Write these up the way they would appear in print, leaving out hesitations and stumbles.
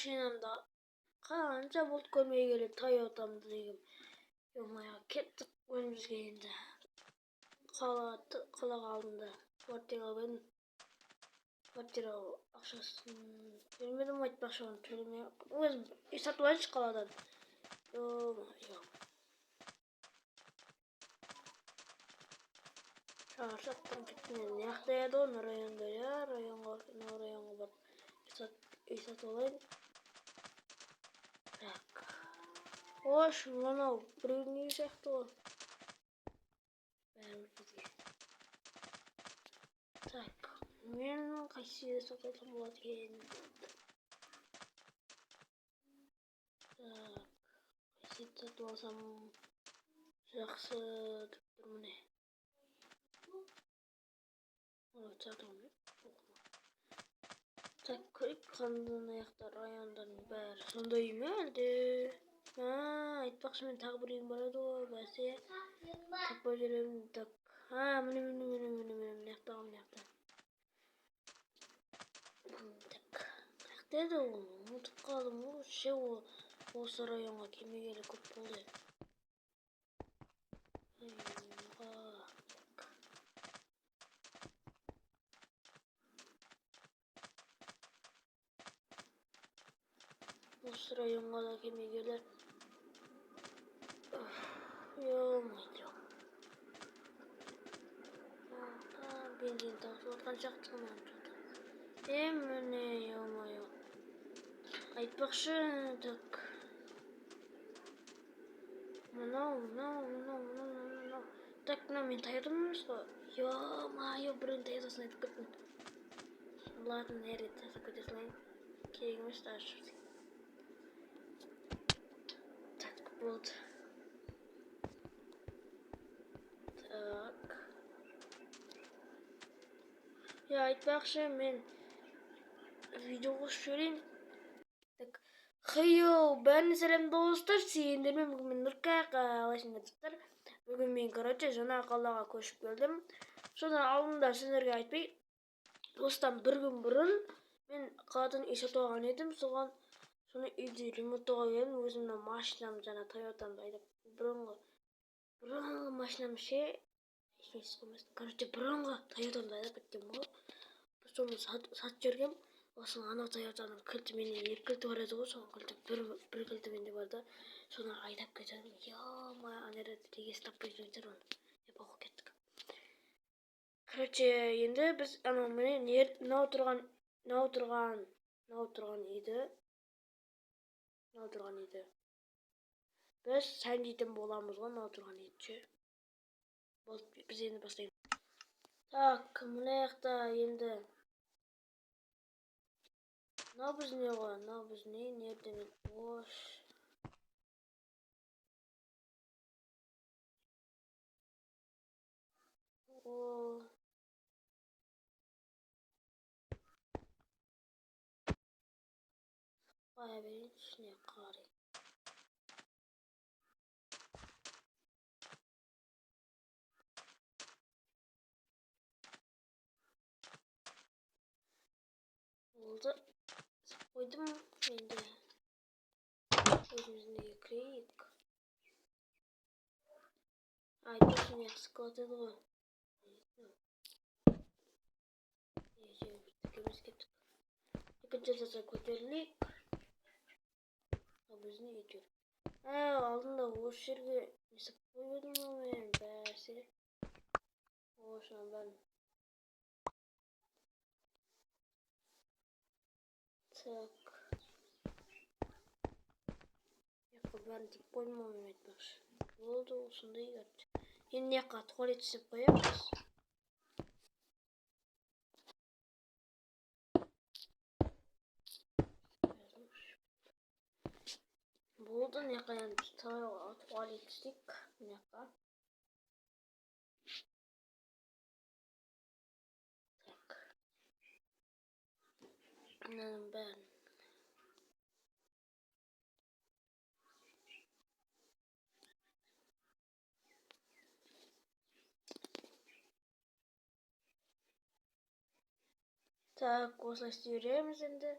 машинамда қанша болт көрмей келеді Тойотамды дегем. Йомая, кеттік өзімізге енді. Қалаға алдында квартира алып едім. Квартира ақшасын төлемедім, айтпақшы оны төлемей. Өзім үй сатып алайыншы қаладан. Шаршаттым кеттім. Не жақта еді оны районда, районға барып үй сатып алайын. Так. Ош, мынау біреудің үйі сияқты ғой. Бәріміз бізге. Так. Мен қайсыны сататын болады екен? Так. Қайсыны сатып алсам жақсы деп тұрмын. Так, көріп қандың аяқтар райондардың бәрі сондай ме әлде? Айтпақшы мен тағы бір үйім бар еді ғой, бәсе. Таппай жүремін. Так. Міне. Маяқтағым. Так. Маяқта еді ол. Ұмытып қалдым ғой. Осы районға келмегелі көп болды. Осы районға да келмегелі. Йо-майо. Бензин таусып отқан шақтығым аншады. Міне, йо-майо. Айтпақшы, так. Мынау. Так, мынау мен Тойотам емес қой. Йо-майо, біреудің Тойотасын айтып кеттім. Ладно, не рет жасап кете салайын. Керек емес даже. Так, болды. Так. Айтпақшы, мен видео қосып жіберейін. Так. Хейо, бәріне сәлем достар. Сендермен бүгін мен Нұрка қалайсыңдар? Бүгін мен, жаңа қалаға көшіп келдім. Содан алдында сендерге айтпай, осыдан бір күн бұрын мен қаладан үй сатып алған едім. Соны үйді ремонттауға келдім. Өзімнің машинам, жаңа Тойотамды айдап, бұрынғы машинам бұрынғы Тойотамды айдап кеттім ғой. Соны сатып жүргем. Осының анау Тойотаның кілті менде 2 кілті бар еді ғой, соның кілті бір кілті менде бар да, соны айдап кетедім. Йо-майо, анерде регес таппай жүрдер оны. Епақы кеттік. Енді біз мынау тұрған үйді біз сәндейтін боламыз ғой, мынау тұрған үйді. Біз енді бастаймыз. Так, мына жақта енді мынау біз не ғой? Мынау біз нерден ош. Қоя берейін, ішіне қарай. Oldu. Koydum şimdi. Özümüzün yıkayık. Haydi şimdi sıkıldı da. İkinci zaten koyarlık. Abuzunu yiyeceğim. Aldığında o şirge mesela koyuyordum ama ben bärsi. Oşan ben. Так. Ben dik koymam etmez. Oldu olsun da iyi. Yine yakar tuvalet sip koyarız. Oldu ne kadar tuvalet sip ne kadar. Tak. Ben. Так, осылай істей береміз енді.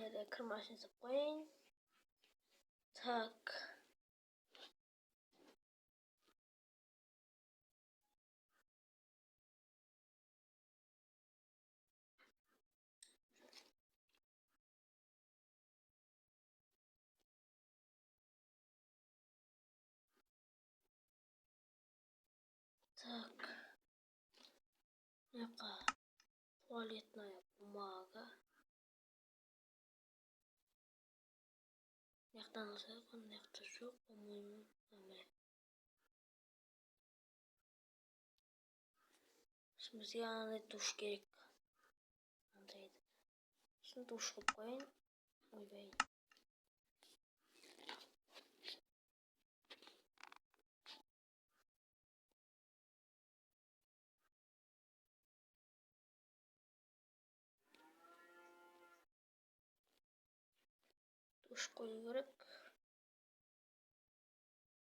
Mayda kır maşinesi koyayım. Tak. Так. Яқа туалетная бумага. Яқтан алсақ, яқта жоқ, по-моему. Бізге андай душ керек. Андайды. Сосын душ қылып қояйын. Ойбай. Душ қою керек.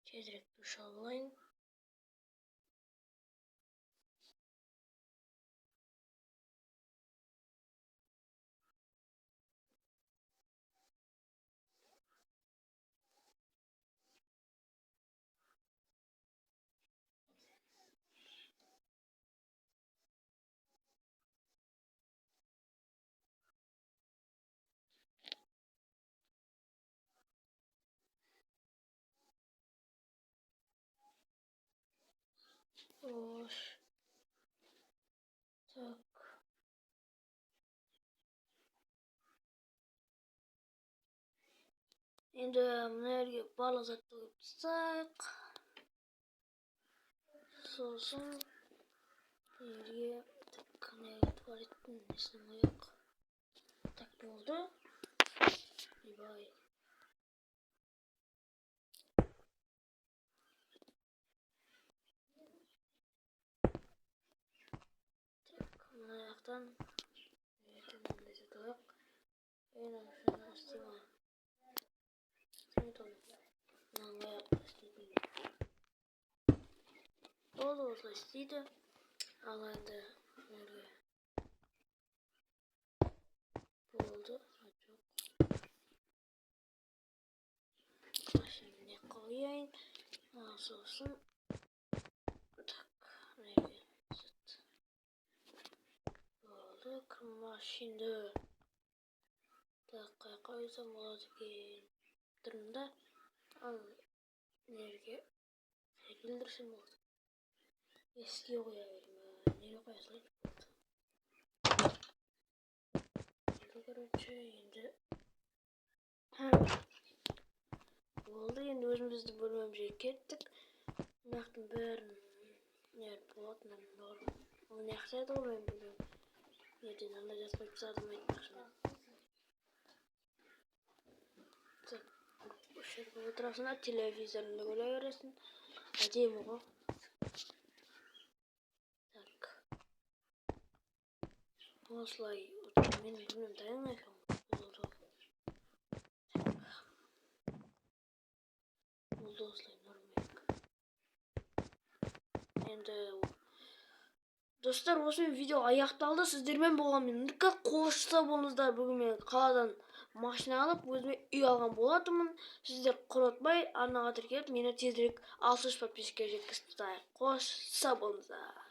Тезірек душ алайын. Ош. Так. Енді мына жерге барлық затты қойып тастайық. Сосын жерге туалеттің несін қояйық. Так болды. Ойбай. Так, мына жақтан мындай жатайық. Енді шаны істеймін. Болды, осылай істейді. Ал енді болды. Машинаны қояйын. Сосын так, болды. Машинді так қойсам болады екен. Тұрмында ал жерге келтірсем болады. Еске қоя берейін. Неге қоя салайын? Короче, енді болды. Енді өзімізді бөлмемізге кеттік. Мынақтың бәрін болатын бар. Ол не қысайды ғой мен білмеймін. Ертең андай жазып қойып тастадым айтпақшы. Так, осы жерге отырасың да телевизорыңды көре бересің. Әдемі ғой. Так. Осылай мен білмеймін, дайын екен. Болды осылай нормек. Енді достар, осымен видео аяқталды. Сіздермен болған мен Нұрка. Қош болыңыздар. Бүгін мен қаладан машина алып өзіме үй алған болатынмын. Сіздер құрметпай арнаға тіркеліп мені тезірек 600 подписчикке жеткізіп тастайық. Қош болыңыздар.